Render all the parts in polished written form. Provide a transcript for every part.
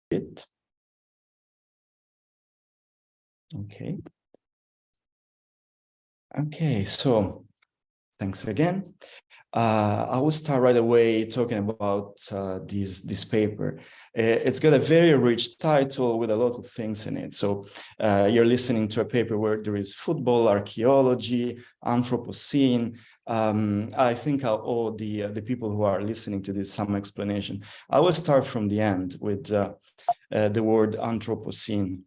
it. Okay. Okay, so thanks again. I will start right away talking about this paper. It's got a very rich title with a lot of things in it. So you're listening to a paper where there is football, archaeology, Anthropocene. I think I'll owe the people who are listening to this some explanation. I will start from the end with the word Anthropocene.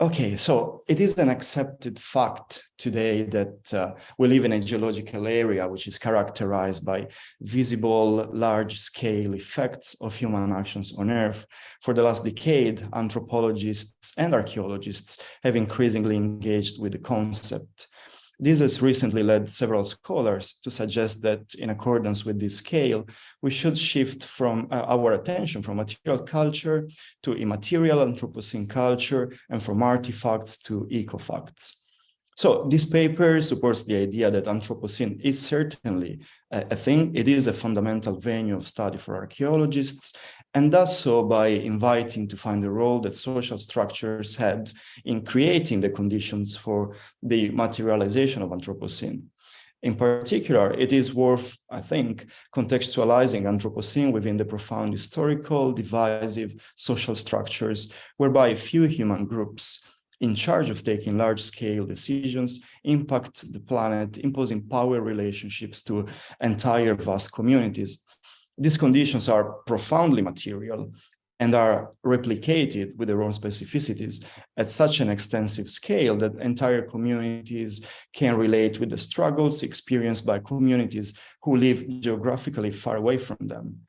Okay, so it is an accepted fact today that we live in a geological area which is characterized by visible, large-scale effects of human actions on Earth. For the last decade, anthropologists and archaeologists have increasingly engaged with the concept. This has recently led several scholars to suggest that in accordance with this scale, we should shift from our attention from material culture to immaterial Anthropocene culture and from artifacts to ecofacts. So this paper supports the idea that Anthropocene is certainly a thing. It is a fundamental venue of study for archaeologists, and does so by inviting to find the role that social structures had in creating the conditions for the materialization of Anthropocene. In particular, it is worth, I think, contextualizing Anthropocene within the profound historical, divisive social structures whereby a few human groups in charge of taking large-scale decisions impact the planet, imposing power relationships to entire vast communities. These conditions are profoundly material and are replicated with their own specificities at such an extensive scale that entire communities can relate with the struggles experienced by communities who live geographically far away from them.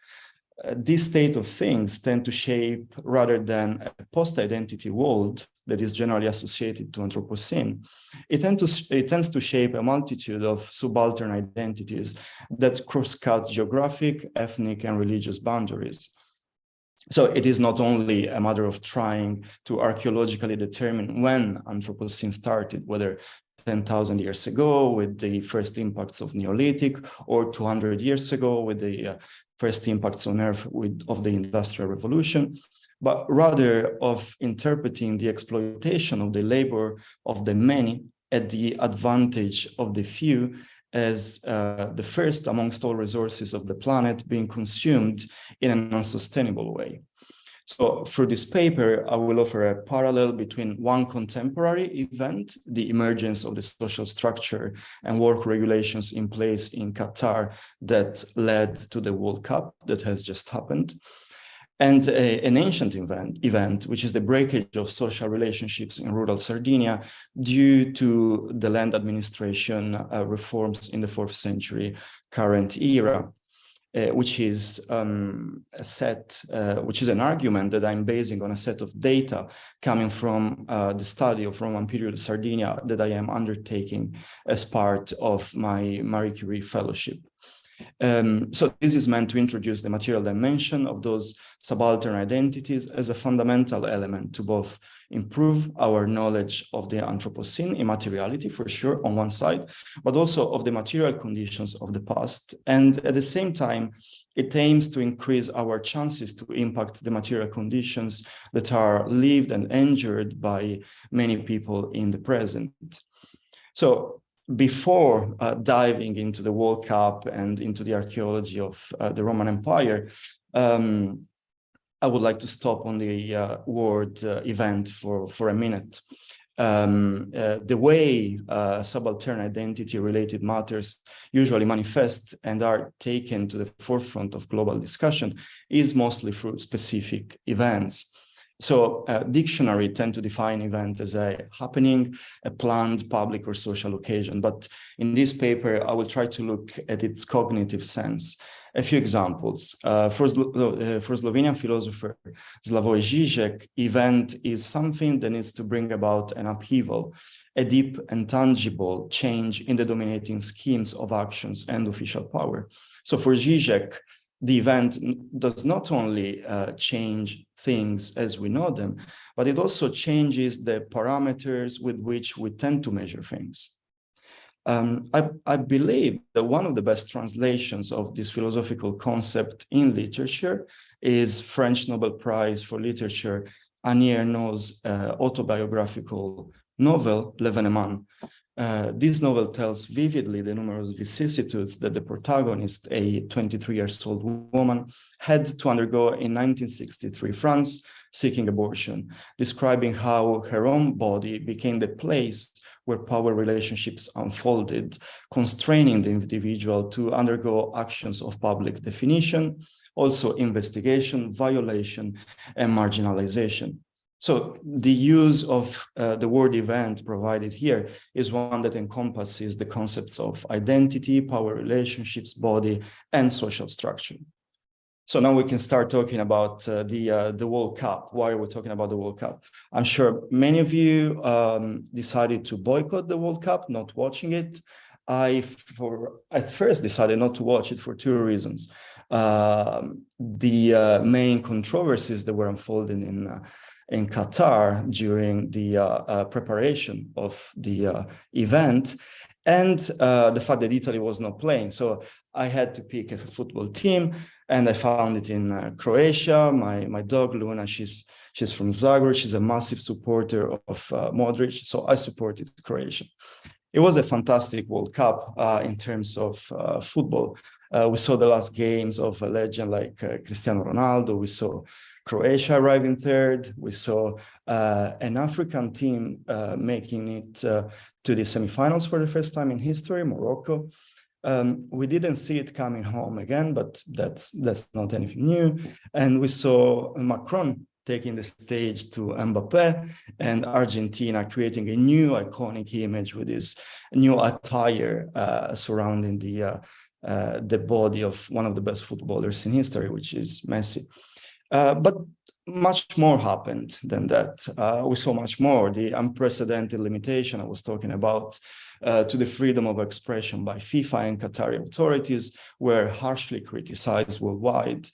This state of things tend to shape, rather than a post-identity world that is generally associated to Anthropocene, it tends to shape a multitude of subaltern identities that cross-cut geographic, ethnic, and religious boundaries. So it is not only a matter of trying to archaeologically determine when Anthropocene started, whether 10,000 years ago with the first impacts of Neolithic, or 200 years ago with the first impacts on Earth of the Industrial Revolution, but rather of interpreting the exploitation of the labor of the many at the advantage of the few as the first amongst all resources of the planet being consumed in an unsustainable way. So through this paper, I will offer a parallel between one contemporary event, the emergence of the social structure and work regulations in place in Qatar that led to the World Cup that has just happened, and an ancient event, which is the breakage of social relationships in rural Sardinia due to the land administration reforms in the 4th century current era. Which is an argument that I'm basing on a set of data coming from the study of Roman period Sardinia that I am undertaking as part of my Marie Curie fellowship. So this is meant to introduce the material dimension of those subaltern identities as a fundamental element to both improve our knowledge of the Anthropocene immateriality, for sure, on one side, but also of the material conditions of the past. And at the same time, it aims to increase our chances to impact the material conditions that are lived and endured by many people in the present. So before diving into the World Cup and into the archaeology of the Roman Empire, I would like to stop on the word event for a minute. The way subaltern identity-related matters usually manifest and are taken to the forefront of global discussion is mostly through specific events. So dictionaries tend to define event as a happening, a planned public or social occasion. But in this paper, I will try to look at its cognitive sense. A few examples. For Slovenian philosopher Slavoj Žižek, event is something that needs to bring about an upheaval, a deep and tangible change in the dominating schemes of actions and official power. So for Žižek, the event does not only change things as we know them, but it also changes the parameters with which we tend to measure things. I believe that one of the best translations of this philosophical concept in literature is French Nobel Prize for Literature Annie Ernaux's autobiographical novel, L'Evénement. This novel tells vividly the numerous vicissitudes that the protagonist, a 23-year-old woman, had to undergo in 1963 France, seeking abortion, describing how her own body became the place where power relationships unfolded, constraining the individual to undergo actions of public definition, also investigation, violation, and marginalization. So the use of the word event provided here is one that encompasses the concepts of identity, power relationships, body, and social structure. So now we can start talking about the World Cup. Why are we talking about the World Cup? I'm sure many of you decided to boycott the World Cup, not watching it. At first decided not to watch it for two reasons. The main controversies that were unfolding in Qatar during the preparation of the event, and the fact that Italy was not playing. So I had to pick a football team, and I found it in Croatia. My dog Luna, she's from Zagreb. She's a massive supporter of Modric, so I supported Croatia. It was a fantastic World Cup in terms of football. We saw the last games of a legend like Cristiano Ronaldo. We saw Croatia arriving third. We saw an African team making it to the semifinals for the first time in history, Morocco. We didn't see it coming home again, but that's not anything new. And we saw Macron taking the stage to Mbappé, and Argentina creating a new iconic image with this new attire surrounding the body of one of the best footballers in history, which is Messi. But much more happened than that. We saw much more. The unprecedented limitation I was talking about to the freedom of expression by FIFA and Qatari authorities were harshly criticized worldwide.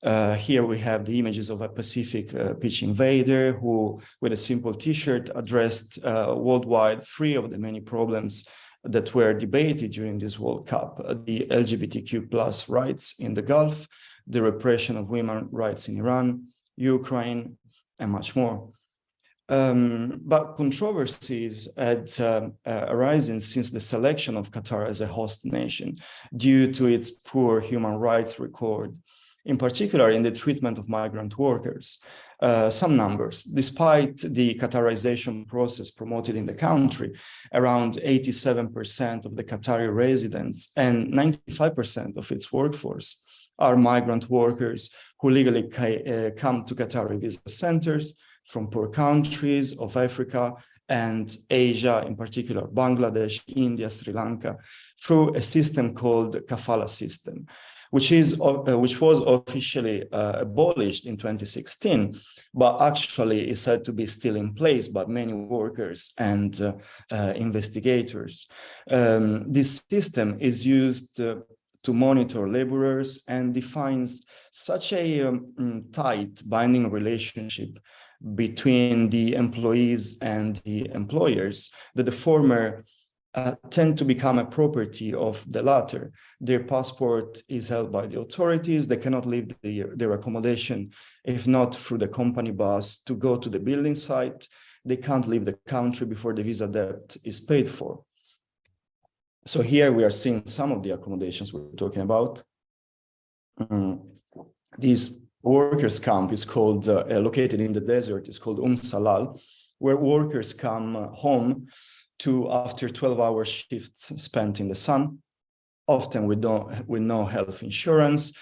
Here we have the images of a Pacific pitch invader who, with a simple T-shirt, addressed worldwide three of the many problems that were debated during this World Cup: the LGBTQ plus rights in the Gulf, the repression of women's rights in Iran, Ukraine, and much more. But controversies had arisen since the selection of Qatar as a host nation due to its poor human rights record, in particular in the treatment of migrant workers. Some numbers: despite the Qatarization process promoted in the country, around 87% of the Qatari residents and 95% of its workforce are migrant workers who legally come to Qatari visa centers from poor countries of Africa and Asia, in particular Bangladesh, India, Sri Lanka, through a system called Kafala system, which was officially abolished in 2016, but actually is said to be still in place by many workers and investigators. This system is used to monitor laborers and defines such a tight binding relationship between the employees and the employers that the former tend to become a property of the latter. Their passport is held by the authorities. They cannot leave their accommodation if not through the company bus to go to the building site. They can't leave the country before the visa debt is paid for. So here we are seeing some of the accommodations we're talking about. This workers' camp is called, located in the desert, is called Salal, where workers come home to after 12-hour shifts spent in the sun, often with no health insurance,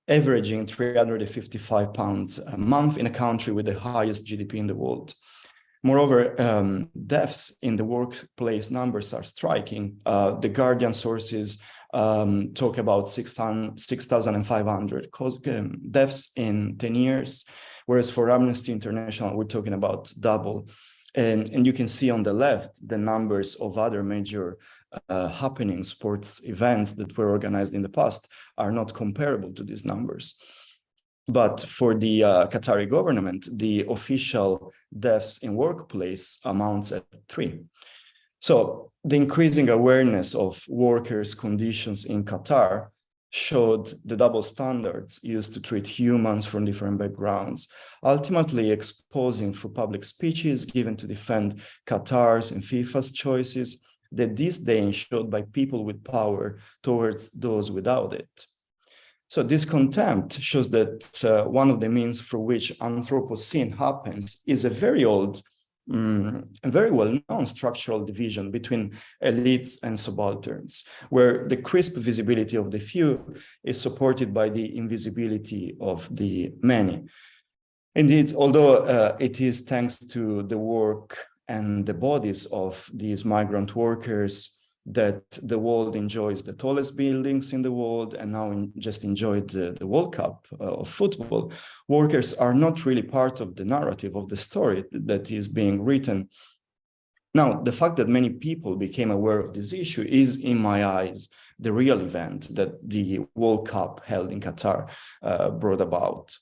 averaging £355 a month in a country with the highest GDP in the world. Moreover, deaths in the workplace numbers are striking. The Guardian sources talk about 6,500 deaths in 10 years, whereas for Amnesty International, we're talking about double. And you can see on the left the numbers of other major happenings, sports events that were organized in the past are not comparable to these numbers. But for the Qatari government, the official deaths in workplace amounts at 3. So the increasing awareness of workers' conditions in Qatar showed the double standards used to treat humans from different backgrounds, ultimately exposing through public speeches given to defend Qatar's and FIFA's choices that disdain showed by people with power towards those without it. So this contempt shows that one of the means through which Anthropocene happens is a very old, a very well-known structural division between elites and subalterns, where the crisp visibility of the few is supported by the invisibility of the many. Indeed, although it is thanks to the work and the bodies of these migrant workers that the world enjoys the tallest buildings in the world and now just enjoyed the World Cup of football, workers are not really part of the narrative of the story that is being written. Now, the fact that many people became aware of this issue is, in my eyes, the real event that the World Cup held in Qatar brought about.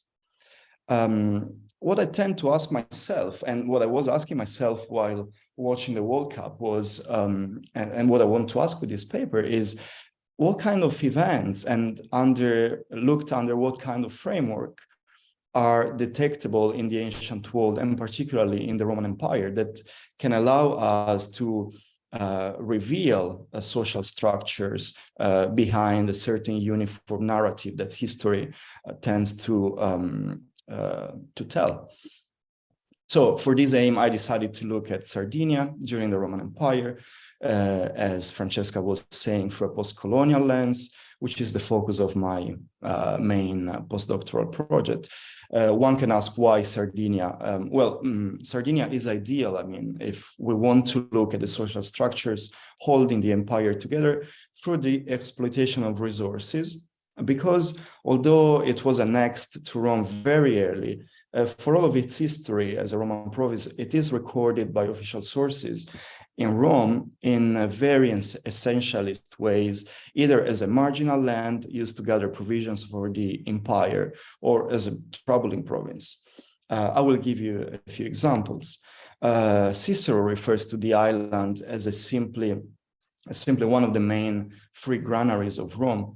What I tend to ask myself, and what I was asking myself while watching the World Cup was, and what I want to ask with this paper is, what kind of events and looked under what kind of framework are detectable in the ancient world, and particularly in the Roman Empire, that can allow us to reveal social structures behind a certain uniform narrative that history tends to tell. So for this aim, I decided to look at Sardinia during the Roman Empire, as Francesca was saying, through a post-colonial lens, which is the focus of my main postdoctoral project. One can ask why Sardinia? Sardinia is ideal. I mean, if we want to look at the social structures holding the empire together through the exploitation of resources, because although it was annexed to Rome very early, for all of its history as a Roman province, it is recorded by official sources in Rome in very essentialist ways, either as a marginal land used to gather provisions for the empire or as a troubling province. I will give you a few examples. Cicero refers to the island as simply one of the main free granaries of Rome.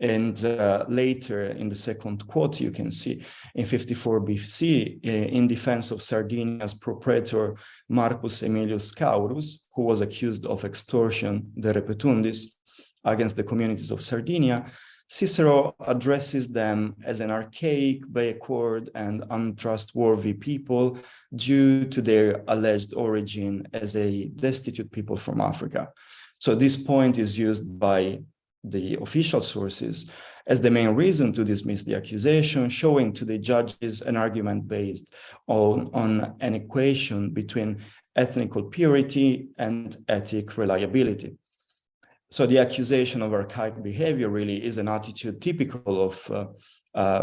And later in the second quote, you can see in 54 BC, in defense of Sardinia's propraetor Marcus Aemilius Scaurus, who was accused of extortion, de repetundis, against the communities of Sardinia, Cicero addresses them as an archaic, backward, and untrustworthy people due to their alleged origin as a destitute people from Africa. So this point is used by the official sources as the main reason to dismiss the accusation, showing to the judges an argument based on an equation between ethnical purity and ethic reliability. So the accusation of archaic behavior really is an attitude typical of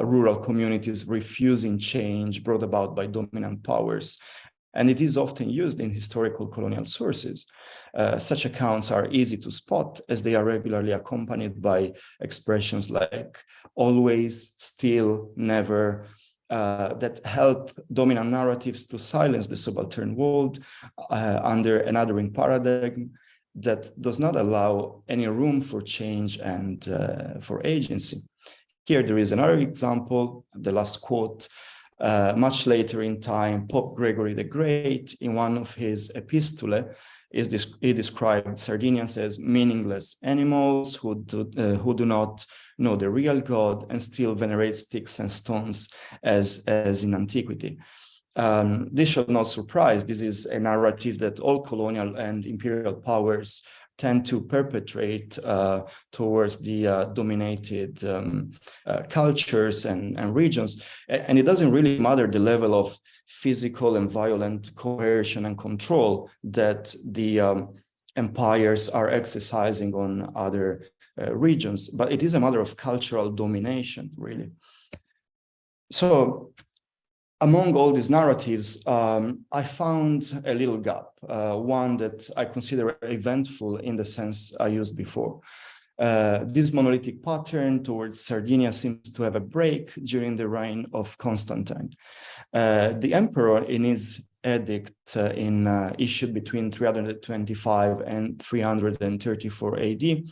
rural communities refusing change brought about by dominant powers. And it is often used in historical colonial sources. Such accounts are easy to spot as they are regularly accompanied by expressions like always, still, never, that help dominant narratives to silence the subaltern world under an othering paradigm that does not allow any room for change and for agency. Here there is another example, the last quote. Much later in time, Pope Gregory the Great, in one of his epistolae, he described Sardinians as meaningless animals who do not know the real God and still venerate sticks and stones as in antiquity. This should not surprise. This is a narrative that all colonial and imperial powers tend to perpetrate towards the dominated cultures and regions. And it doesn't really matter the level of physical and violent coercion and control that the empires are exercising on other regions, but it is a matter of cultural domination, really. So among all these narratives, I found a little gap, one that I consider eventful in the sense I used before. This monolithic pattern towards Sardinia seems to have a break during the reign of Constantine. The emperor, in his edict issued between 325 and 334 AD,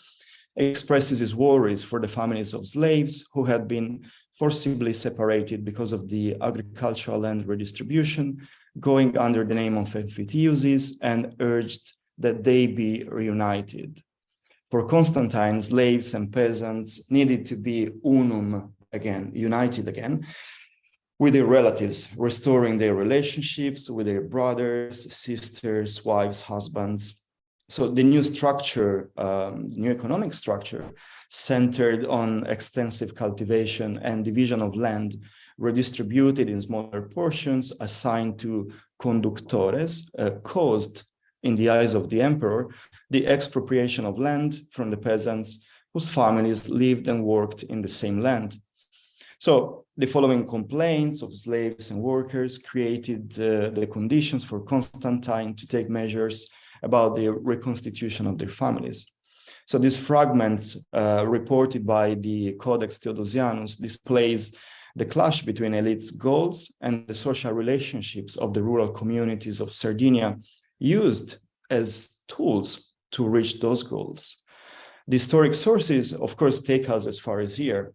expresses his worries for the families of slaves who had been forcibly separated because of the agricultural land redistribution, going under the name of emphyteuses, and urged that they be reunited. For Constantine, slaves and peasants needed to be unum again, united again, with their relatives, restoring their relationships with their brothers, sisters, wives, husbands. So the new structure, new economic structure, centered on extensive cultivation and division of land, redistributed in smaller portions, assigned to conductores, caused, in the eyes of the emperor, the expropriation of land from the peasants whose families lived and worked in the same land. So the following complaints of slaves and workers created the conditions for Constantine to take measures about the reconstitution of their families. So these fragments reported by the Codex Theodosianus displays the clash between elites' goals and the social relationships of the rural communities of Sardinia used as tools to reach those goals. The historic sources, of course, take us as far as here.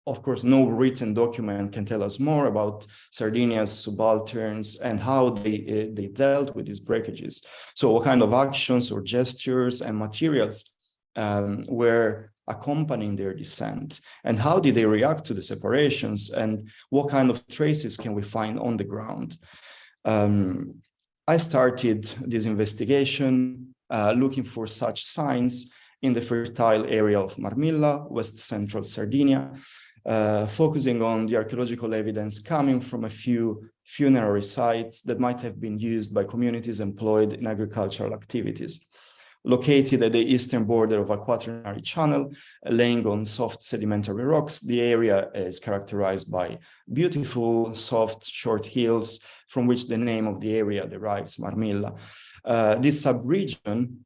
Of course, no written document can tell us more about Sardinia's subalterns and how they dealt with these breakages. So what kind of actions or gestures and materials were accompanying their descent, and how did they react to the separations, and what kind of traces can we find on the ground? I started this investigation looking for such signs in the fertile area of Marmilla, west central Sardinia, focusing on the archaeological evidence coming from a few funerary sites that might have been used by communities employed in agricultural activities. Located at the eastern border of a quaternary channel, laying on soft sedimentary rocks, the area is characterized by beautiful, soft, short hills, from which the name of the area derives, Marmilla. This subregion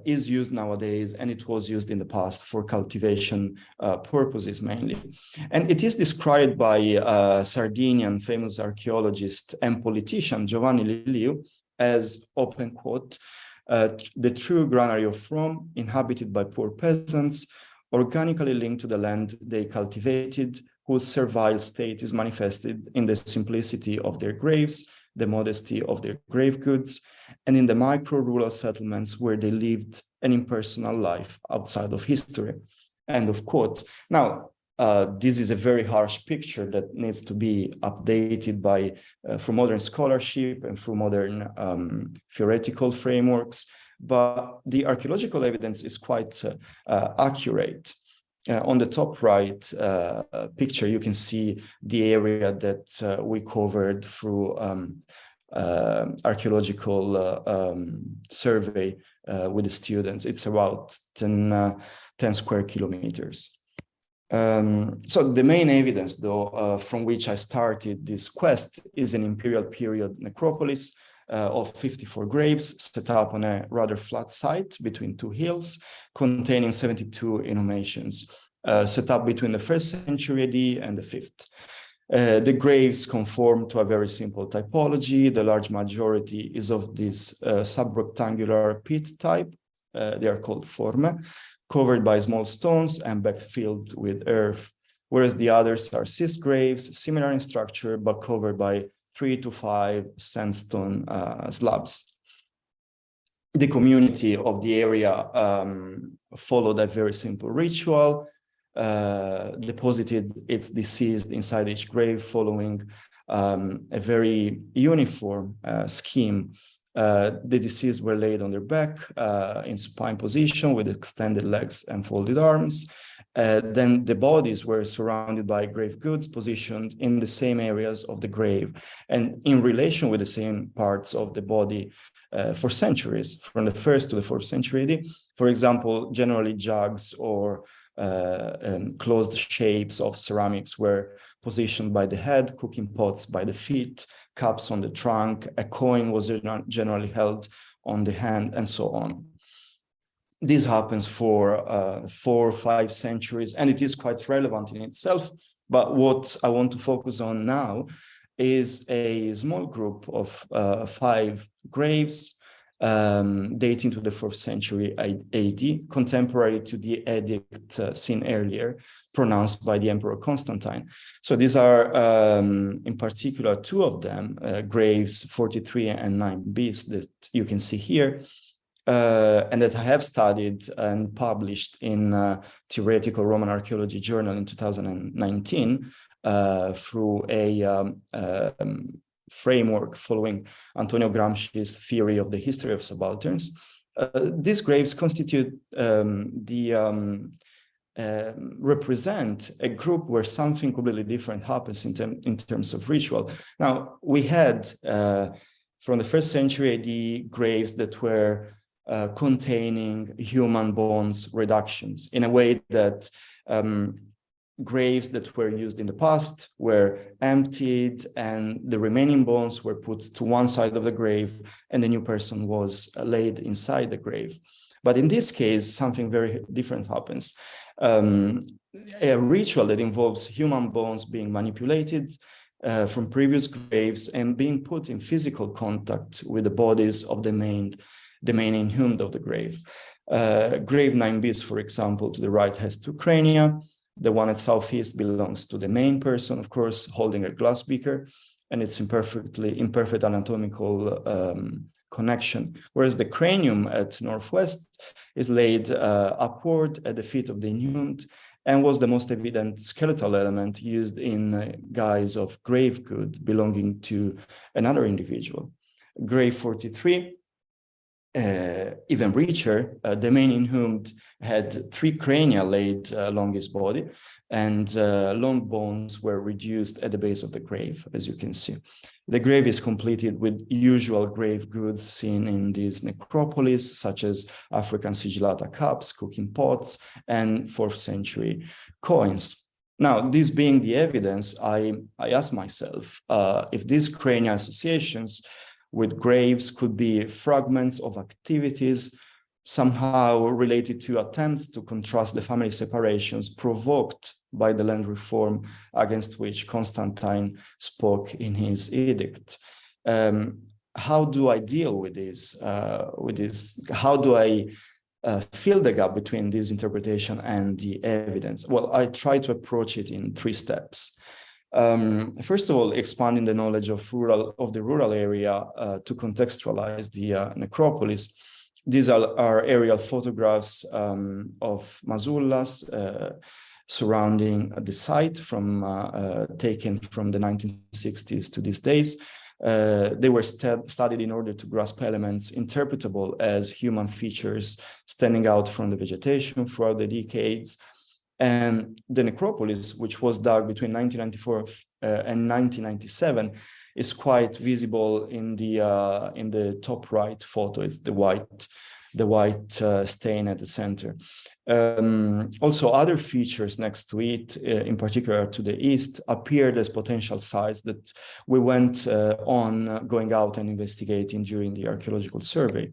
is used nowadays, and it was used in the past for cultivation purposes mainly. And it is described by Sardinian famous archaeologist and politician Giovanni Liliu as, open quote, the true granary of Rome, inhabited by poor peasants, organically linked to the land they cultivated, whose servile state is manifested in the simplicity of their graves, the modesty of their grave goods, and in the micro-rural settlements where they lived an impersonal life outside of history. End of quote. Now, this is a very harsh picture that needs to be updated by through modern scholarship and through modern theoretical frameworks, but the archaeological evidence is quite accurate. On the top right picture, you can see the area that we covered through archaeological survey with the students. It's about 10 square kilometers. So the main evidence, though, from which I started this quest is an imperial period necropolis of 54 graves set up on a rather flat site between two hills, containing 72 inhumations, set up between the 1st century AD and the 5th. The graves conform to a very simple typology. The large majority is of this subrectangular pit type. They are called forme, covered by small stones and backfilled with earth, whereas the others are cyst graves, similar in structure, but covered by 3 to 5 sandstone slabs. The community of the area followed a very simple ritual, deposited its deceased inside each grave following a very uniform scheme. The deceased were laid on their back in supine position with extended legs and folded arms. Then the bodies were surrounded by grave goods positioned in the same areas of the grave and in relation with the same parts of the body for centuries, from the 1st to the 4th century AD. For example, generally jugs or closed shapes of ceramics were positioned by the head, cooking pots by the feet, cups on the trunk, a coin was generally held on the hand, and so on. This happens for 4 or 5 centuries, and it is quite relevant in itself. But what I want to focus on now is a small group of 5 graves dating to the 4th century AD, contemporary to the edict seen earlier, pronounced by the Emperor Constantine. So these are, in particular, two of them, graves 43 and 9 bis that you can see here, and that I have studied and published in Theoretical Roman Archaeology Journal in 2019 through a framework following Antonio Gramsci's theory of the history of subalterns. These graves constitute represent a group where something completely different happens in terms of ritual. Now, we had from the 1st century AD graves that were containing human bones reductions in a way that graves that were used in the past were emptied and the remaining bones were put to one side of the grave and the new person was laid inside the grave. But in this case, something very different happens. A ritual that involves human bones being manipulated from previous graves and being put in physical contact with the bodies of the main inhumed of the grave. Grave 9 bis, for example, to the right has 2 crania. The one at southeast belongs to the main person, of course, holding a glass beaker, and it's imperfect anatomical connection. Whereas the cranium at northwest is laid upward at the feet of the inhumed and was the most evident skeletal element used in guise of grave good belonging to another individual. Grave 43, even richer, the main inhumed had 3 crania laid along his body, and long bones were reduced at the base of the grave, as you can see. The grave is completed with usual grave goods seen in these necropolis, such as African sigillata cups, cooking pots, and 4th century coins. Now, this being the evidence, I asked myself if these cranial associations with graves could be fragments of activities somehow related to attempts to contrast the family separations provoked by the land reform against which Constantine spoke in his edict. How do I deal with this? How do I fill the gap between this interpretation and the evidence? Well, I try to approach it in 3 steps. First of all, expanding the knowledge of the rural area to contextualize the necropolis. These are aerial photographs of masullas surrounding the site taken from the 1960s to these days. They were studied in order to grasp elements interpretable as human features standing out from the vegetation throughout the decades. And the necropolis, which was dug between 1994 and 1997, is quite visible in the top right photo. It's the white stain at the center. Also, other features next to it, in particular to the east, appeared as potential sites that we went on going out and investigating during the archaeological survey.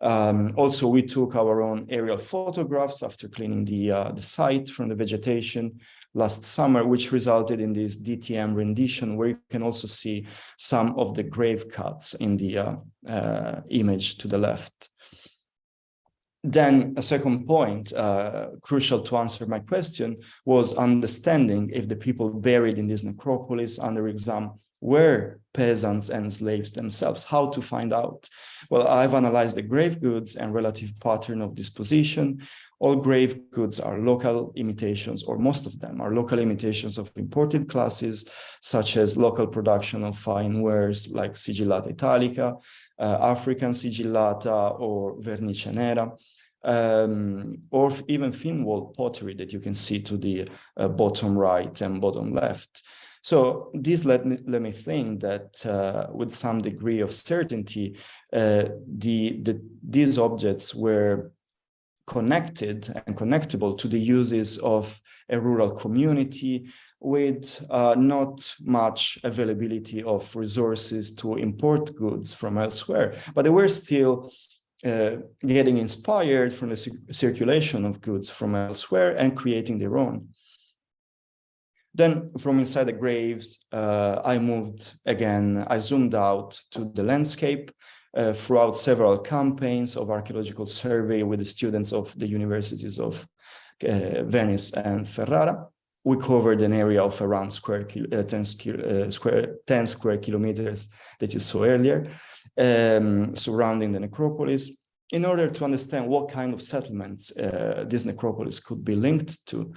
Also, we took our own aerial photographs after cleaning the site from the vegetation last summer, which resulted in this DTM rendition, where you can also see some of the grave cuts in the image to the left. Then a second point, crucial to answer my question, was understanding if the people buried in this necropolis under exam were peasants and slaves themselves. How to find out? Well, I've analyzed the grave goods and relative pattern of disposition. All grave goods are local imitations, or most of them are local imitations of imported classes, such as local production of fine wares like sigillata italica, African sigillata, or vernice nera, or even thin wall pottery that you can see to the bottom right and bottom left. So this let me think that with some degree of certainty, these objects were connected and connectable to the uses of a rural community with not much availability of resources to import goods from elsewhere, but they were still getting inspired from the circulation of goods from elsewhere and creating their own. Then from inside the graves, I zoomed out to the landscape throughout several campaigns of archaeological survey with the students of the universities of Venice and Ferrara. We covered an area of around 10 square kilometers that you saw earlier, surrounding the necropolis, in order to understand what kind of settlements this necropolis could be linked to.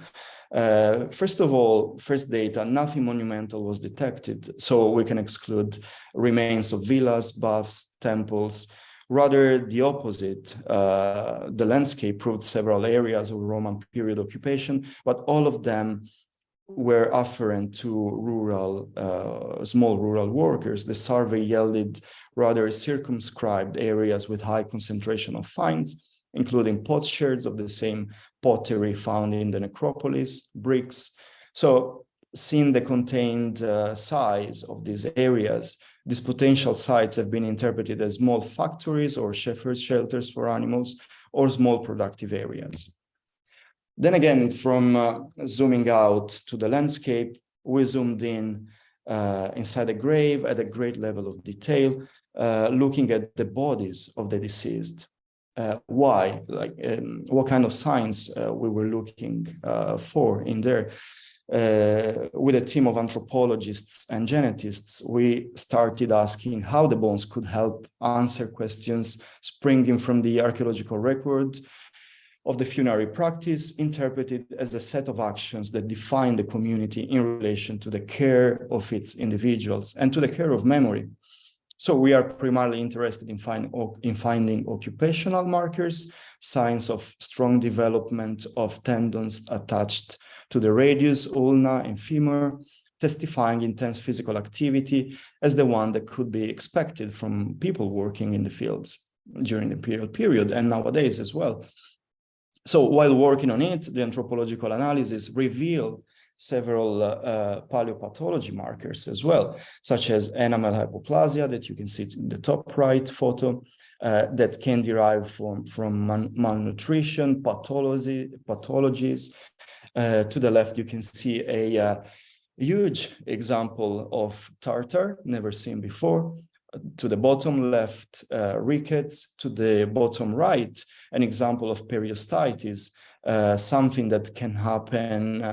First of all, first data, nothing monumental was detected, so we can exclude remains of villas, baths, temples. Rather, the opposite. The landscape proved several areas of Roman period occupation, but all of them were afferent to rural, small rural workers. The survey yielded rather circumscribed areas with high concentration of finds, including potsherds of the same pottery found in the necropolis, bricks. So, seeing the contained size of these areas, these potential sites have been interpreted as small factories or shepherds' shelters for animals or small productive areas. Then again, from zooming out to the landscape, we zoomed in inside a grave at a great level of detail, looking at the bodies of the deceased. Why? What kind of signs we were looking for in there? With a team of anthropologists and genetists, we started asking how the bones could help answer questions springing from the archaeological record of the funerary practice, interpreted as a set of actions that define the community in relation to the care of its individuals and to the care of memory. So we are primarily interested in finding occupational markers, signs of strong development of tendons attached to the radius, ulna, and femur, testifying intense physical activity as the one that could be expected from people working in the fields during the imperial period and nowadays as well. So while working on it, the anthropological analysis revealed several paleopathology markers as well, such as enamel hypoplasia that you can see in the top right photo, that can derive from malnutrition, pathologies. To the left, you can see a huge example of tartar, never seen before. To the bottom left, rickets. To the bottom right, an example of periostitis, something that can happen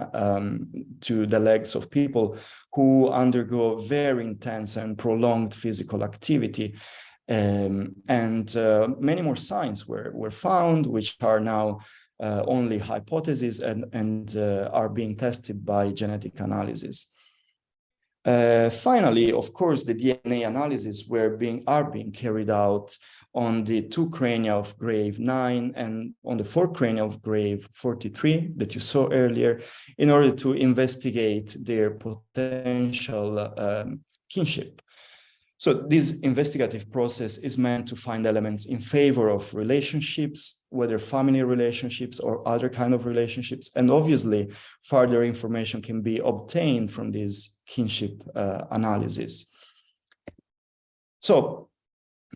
to the legs of people who undergo very intense and prolonged physical activity. And many more signs were found, which are now only hypotheses and are being tested by genetic analysis. Finally, of course, the DNA analysis are being carried out on the 2 crania of grave 9 and on the 4 crania of grave 43 that you saw earlier, in order to investigate their potential kinship. So this investigative process is meant to find elements in favor of relationships, whether family relationships or other kind of relationships. And obviously, further information can be obtained from this kinship analysis. So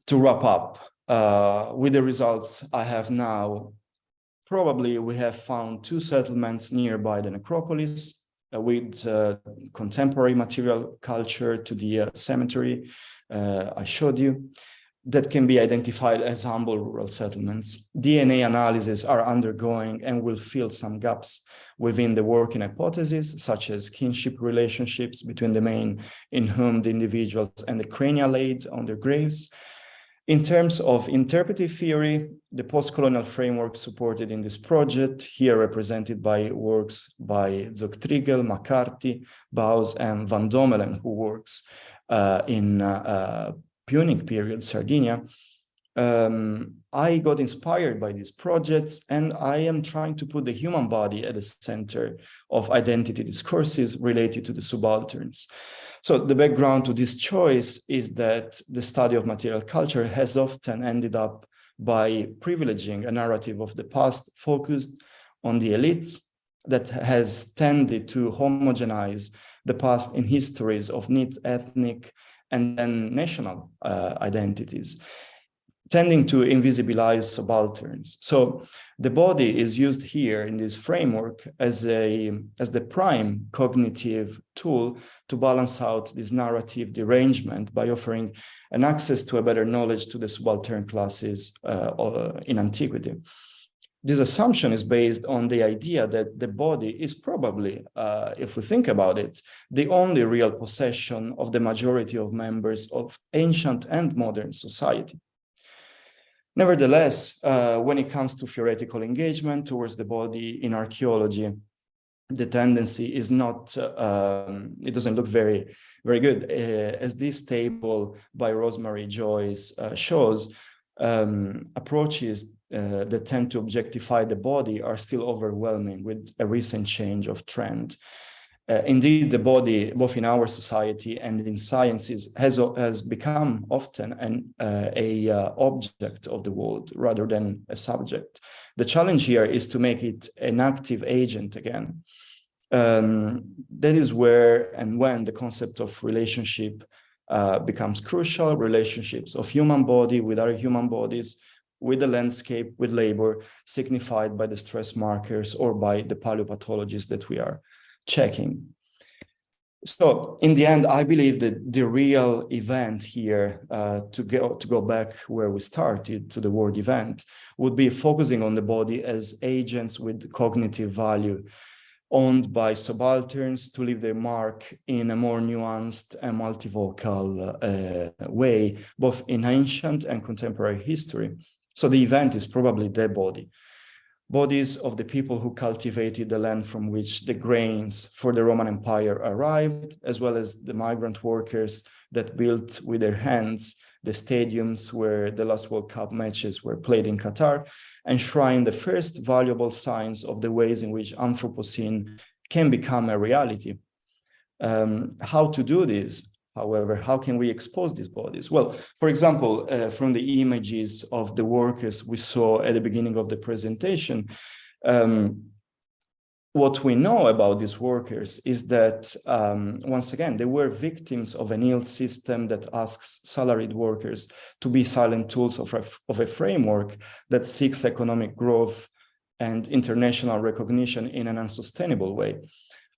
to wrap up, with the results I have now, probably we have found 2 settlements nearby the necropolis with contemporary material culture to the cemetery I showed you, that can be identified as humble rural settlements. DNA analyses are undergoing and will fill some gaps within the working hypotheses, such as kinship relationships between the main inhumed individuals and the crania laid on their graves. In terms of interpretive theory, the post-colonial framework supported in this project, here represented by works by Zogtrigel, McCarthy, Bowes, and Van Dommelen, who works in Punic period, Sardinia. I got inspired by these projects, and I am trying to put the human body at the center of identity discourses related to the subalterns. So the background to this choice is that the study of material culture has often ended up by privileging a narrative of the past focused on the elites that has tended to homogenize the past in histories of neat ethnic and then national identities. tending to invisibilize subalterns. So the body is used here in this framework as the prime cognitive tool to balance out this narrative derangement by offering an access to a better knowledge to the subaltern classes in antiquity. This assumption is based on the idea that the body is probably, if we think about it, the only real possession of the majority of members of ancient and modern society. Nevertheless, when it comes to theoretical engagement towards the body in archaeology, the tendency is not, it doesn't look very, very good. As this table by Rosemary Joyce shows, approaches that tend to objectify the body are still overwhelming, with a recent change of trend. Indeed, the body, both in our society and in sciences, has become often an object of the world rather than a subject. The challenge here is to make it an active agent again. That is where and when the concept of relationship becomes crucial. Relationships of human body with other human bodies, with the landscape, with labor, signified by the stress markers or by the paleopathologies that we are checking. So in the end, I believe that the real event here, to go back where we started, to the word event, would be focusing on the body as agents with cognitive value, owned by subalterns to leave their mark in a more nuanced and multivocal way, both in ancient and contemporary history. So the event is probably the body. Bodies of the people who cultivated the land from which the grains for the Roman Empire arrived, as well as the migrant workers that built with their hands the stadiums where the last World Cup matches were played in Qatar, enshrine the first valuable signs of the ways in which Anthropocene can become a reality. How to do this? However, how can we expose these bodies? Well, for example, from the images of the workers we saw at the beginning of the presentation, what we know about these workers is that, once again, they were victims of an ill system that asks salaried workers to be silent tools of a framework that seeks economic growth and international recognition in an unsustainable way.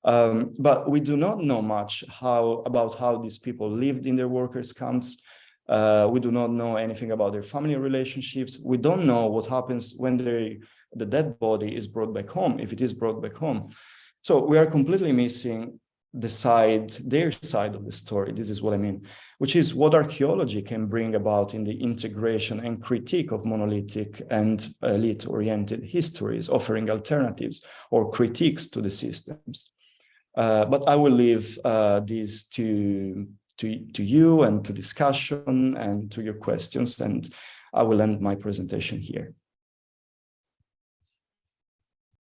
But we do not know much about how these people lived in their workers' camps. We do not know anything about their family relationships. We don't know what happens when the dead body is brought back home, if it is brought back home. So we are completely missing their side of the story. This is what I mean, which is what archaeology can bring about in the integration and critique of monolithic and elite-oriented histories, offering alternatives or critiques to the systems. But I will leave these to you and to discussion and to your questions, and I will end my presentation here.